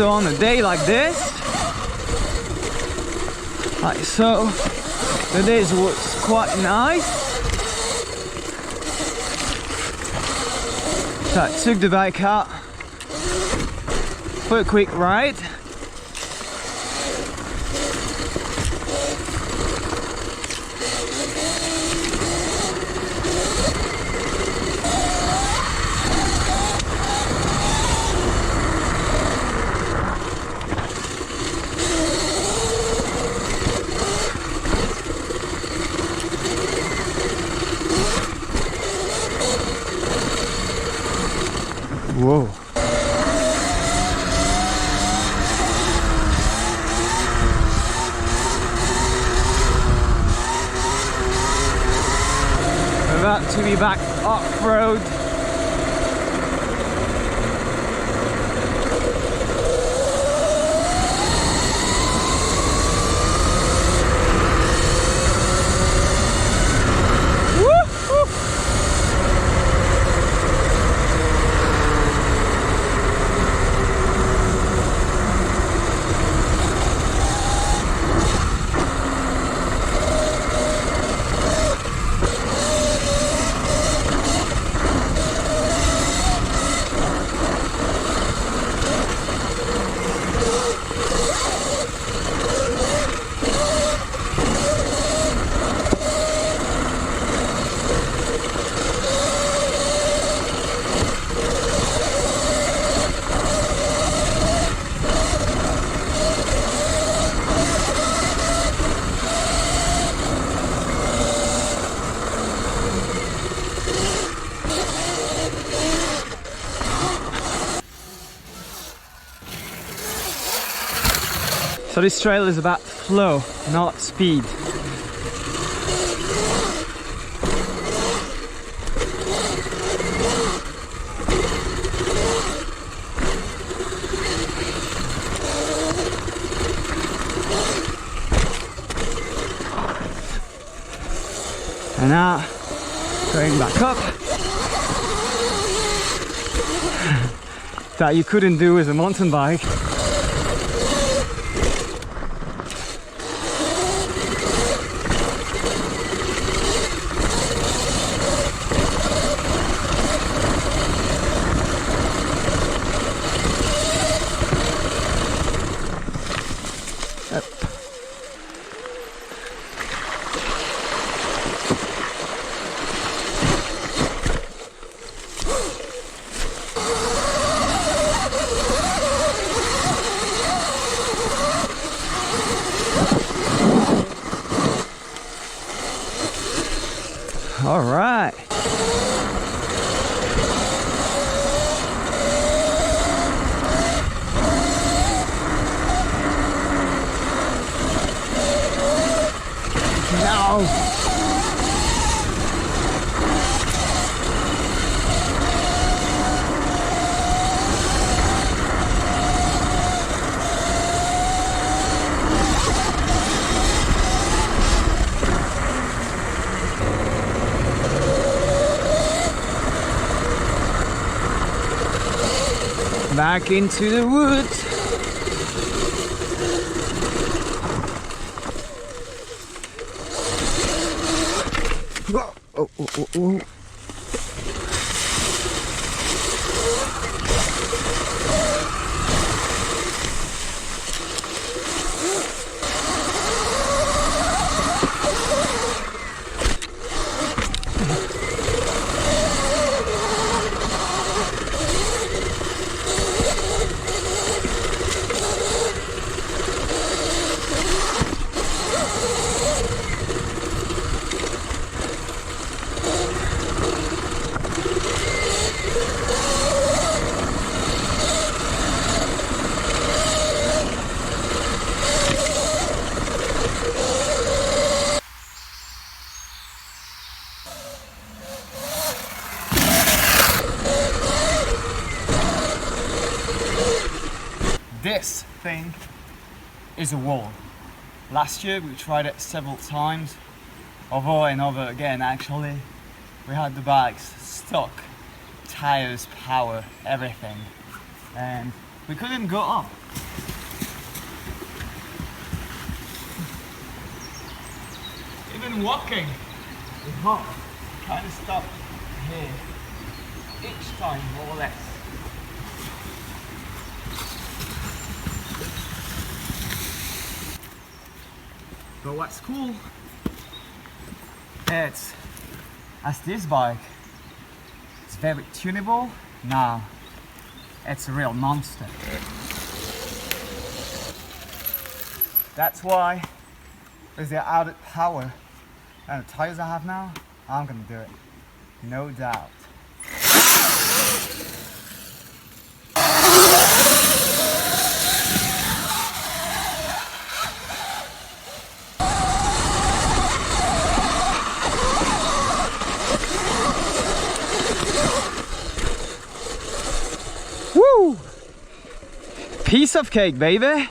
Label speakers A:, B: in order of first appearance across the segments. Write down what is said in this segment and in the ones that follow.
A: So on a day like this, like so, the day was quite nice. So I took the bike out for a quick ride. Whoa. We're about to be back off-road. So this trail is about flow, not speed. And now, going back up. That you couldn't do with a mountain bike. All right. No. Back into the woods. Whoa. Oh, oh, oh, oh. This thing is a wall. Last year we tried it several times, over and over again actually. We had the bikes stuck, tires, power, everything. and we couldn't go up. Even walking is hard. Kind of stop here each time, more or less. But what's cool, it's as this bike, it's very tunable. Now it's a real monster. That's why with the added power and the tires I have now, I'm gonna do it, no doubt. Woo! Piece of cake, baby!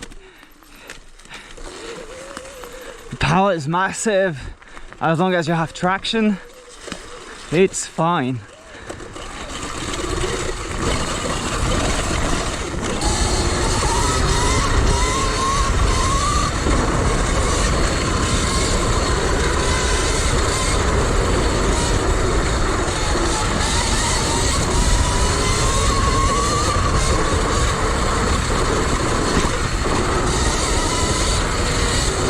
A: The power is massive. As long as you have traction, it's fine.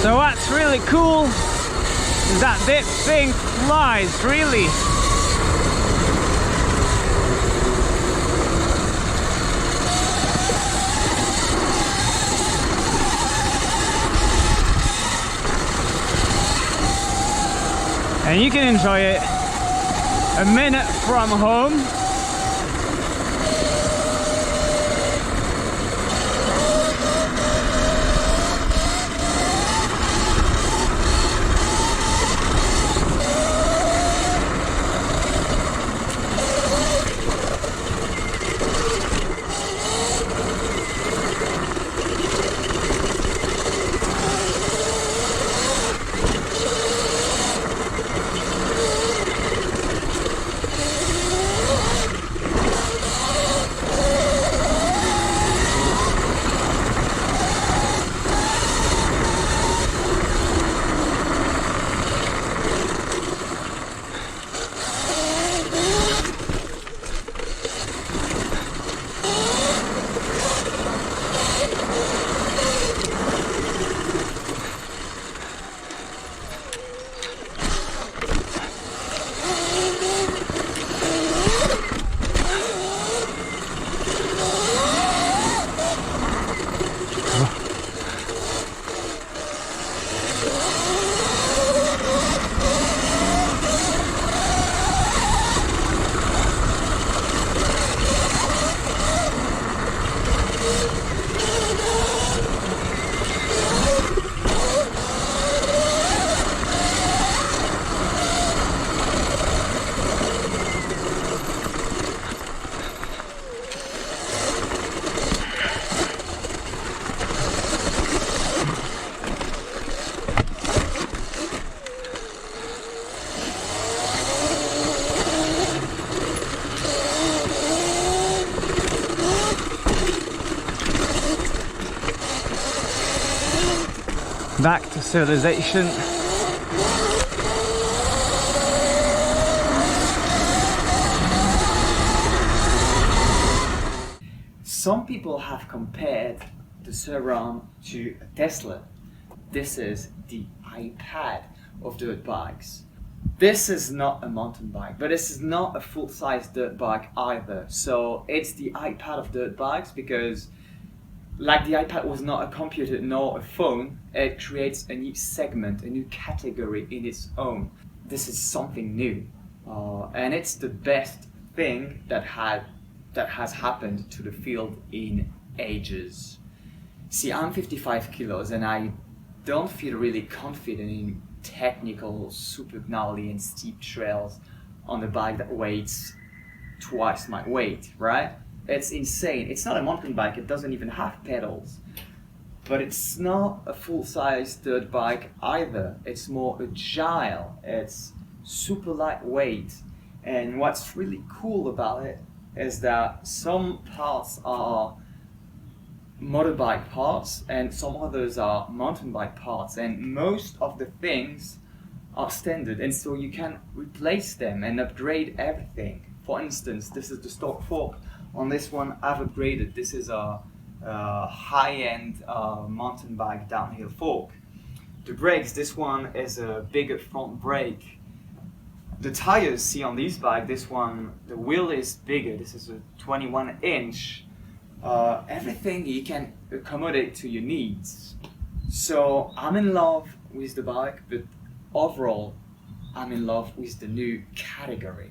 A: So what's really cool is that this thing flies, really. And you can enjoy it a minute from home. Back to civilization. Some people have compared the Sur Ron to a Tesla. This is the iPad of dirt bikes. This is not a mountain bike, but this is not a full-size dirt bike either. So it's the iPad of dirt bikes because, like the iPad was not a computer nor a phone, it creates a new segment, a new category in its own. This is something new, and it's the best thing that has happened to the field in ages. See, I'm 55 kilos and I don't feel really confident in technical, super gnarly and steep trails on a bike that weighs twice my weight, right? It's insane. It's not a mountain bike, it doesn't even have pedals. But it's not a full-size dirt bike either. It's more agile, it's super lightweight. And what's really cool about it is that some parts are motorbike parts and some others are mountain bike parts, and most of the things are standard, and so you can replace them and upgrade everything. For instance, this is the stock fork. On this one I've upgraded. This is a high-end mountain bike downhill fork. The brakes, this one is a bigger front brake. The tires, see on this bike, this one, the wheel is bigger. This is a 21-inch. Everything you can accommodate to your needs. So I'm in love with the bike, but overall I'm in love with the new category.